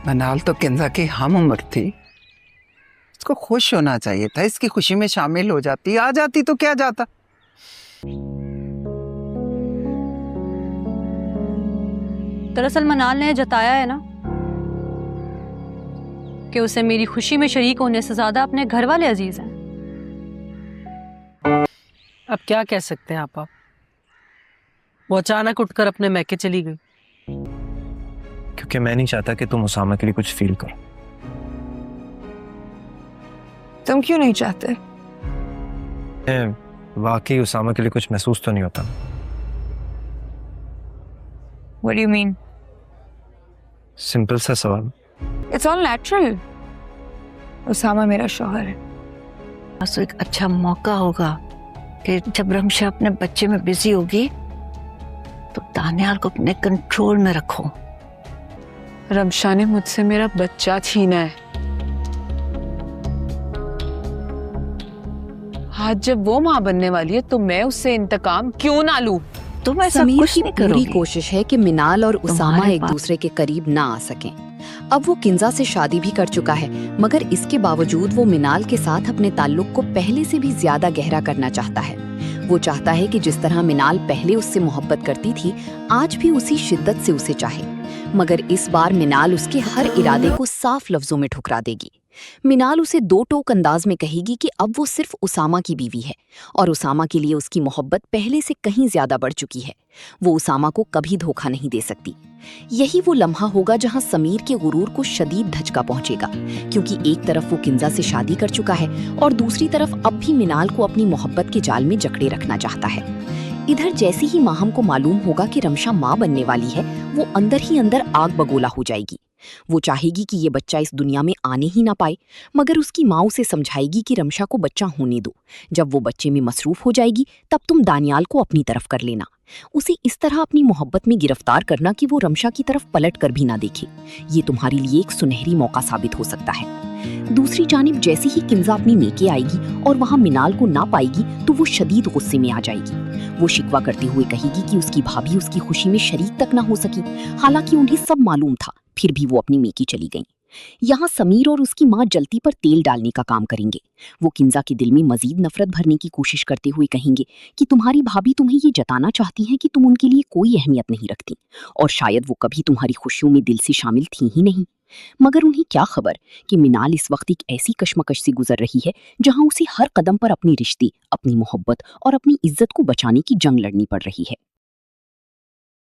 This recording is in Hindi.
मनाल तो किंजा की हम उम्र थी, इसको खुश होना चाहिए था, इसकी खुशी में शामिल हो जाती, आ जाती तो क्या जाता। दरअसल मनाल ने जताया है ना कि उसे मेरी खुशी में शरीक होने से ज्यादा अपने घर वाले अजीज हैं। अब क्या कह सकते हैं आप। वो अचानक उठकर अपने मैके चली गई। क्योंकि मैं नहीं चाहता कि तुम उसामा के लिए कुछ फील करो। तुम क्यों नहीं चाहते? वाकई उसामा के लिए कुछ महसूस तो नहीं होता। What do you mean? Simple सा सवाल। It's all natural. उसामा मेरा शौहर है। तो एक अच्छा मौका होगा कि जब रमशा अपने बच्चे में बिजी होगी तो दानियाल को अपने कंट्रोल में रखो। रमशा ने मुझसे मेरा बच्चा छीना है। आज जब वो माँ बनने वाली है तो मैं उससे इंतकाम क्यों ना लूं? तुम ऐसा समीर कुछ की नहीं पूरी करोगी। कोशिश है कि मिनाल और उसामा तुम्हारे एक पास- दूसरे के करीब ना आ सकें। अब वो किंजा से शादी भी कर चुका है, मगर इसके बावजूद वो मिनाल के साथ अपने ताल्लुक को पहले से भी ज्यादा गहरा करना चाहता है। वो चाहता है कि जिस तरह मिनाल पहले उससे मोहब्बत करती थी, आज भी उसी शिद्दत से उसे चाहे। मगर इस बार मिनाल उसके हर इरादे को साफ लफ्जों में ठुकरा देगी। मिनाल उसे दो टोक अंदाज में कहेगी कि अब वो सिर्फ उसामा की बीवी है और उसामा के लिए उसकी मोहब्बत पहले से कहीं ज्यादा बढ़ चुकी है। वो उसामा को कभी धोखा नहीं दे सकती। यही वो लम्हा होगा जहां समीर के गुरूर को शदीद धचका पहुंचेगा, क्योंकि एक तरफ वो किंजा से शादी कर चुका है और दूसरी तरफ अब भी मिनाल को अपनी मोहब्बत के जाल में जकड़े रखना चाहता है। इधर जैसे ही माहम को मालूम होगा कि रमशा माँ बनने वाली है, वो अंदर ही अंदर आग बगोला हो जाएगी। वो चाहेगी कि ये बच्चा इस दुनिया में आने ही ना पाए, मगर उसकी माँ उसे समझाएगी कि रमशा को बच्चा होने दो। जब वो बच्चे में मसरूफ हो जाएगी तब तुम दानियाल को अपनी तरफ कर लेना। उसे इस तरह अपनी मोहब्बत में गिरफ्तार करना कि वो रमशा की तरफ पलट कर भी ना देखे। ये तुम्हारे लिए एक सुनहरी मौका साबित हो सकता है। दूसरी जानिब जैसे ही किंजा अपनी मेके आएगी और वहां मिनाल को ना पाएगी तो वो शदीद गुस्से में आ जाएगी। वो शिकवा करते हुए कहेगी कि उसकी भाभी उसकी खुशी में शरीक तक ना हो सकी। हालांकि उन्हें सब मालूम था, फिर भी वो अपनी मेके चली गईं। यहाँ समीर और उसकी माँ जलती पर तेल डालने का काम करेंगे। वो किंजा के दिल में मजीद नफरत भरने की कोशिश करते हुए कहेंगे कि तुम्हारी भाभी तुम्हें ये जताना चाहती हैं कि तुम उनके लिए कोई अहमियत नहीं रखती और शायद वो कभी तुम्हारी खुशियों में दिल से शामिल थी ही नहीं। मगर उन्हें क्या खबर कि मिनाल इस वक्त एक ऐसी कश्मकश से गुजर रही है जहां उसे हर कदम पर अपने रिश्ते, अपनी मोहब्बत और अपनी इज्जत को बचाने की जंग लड़नी पड़ रही है।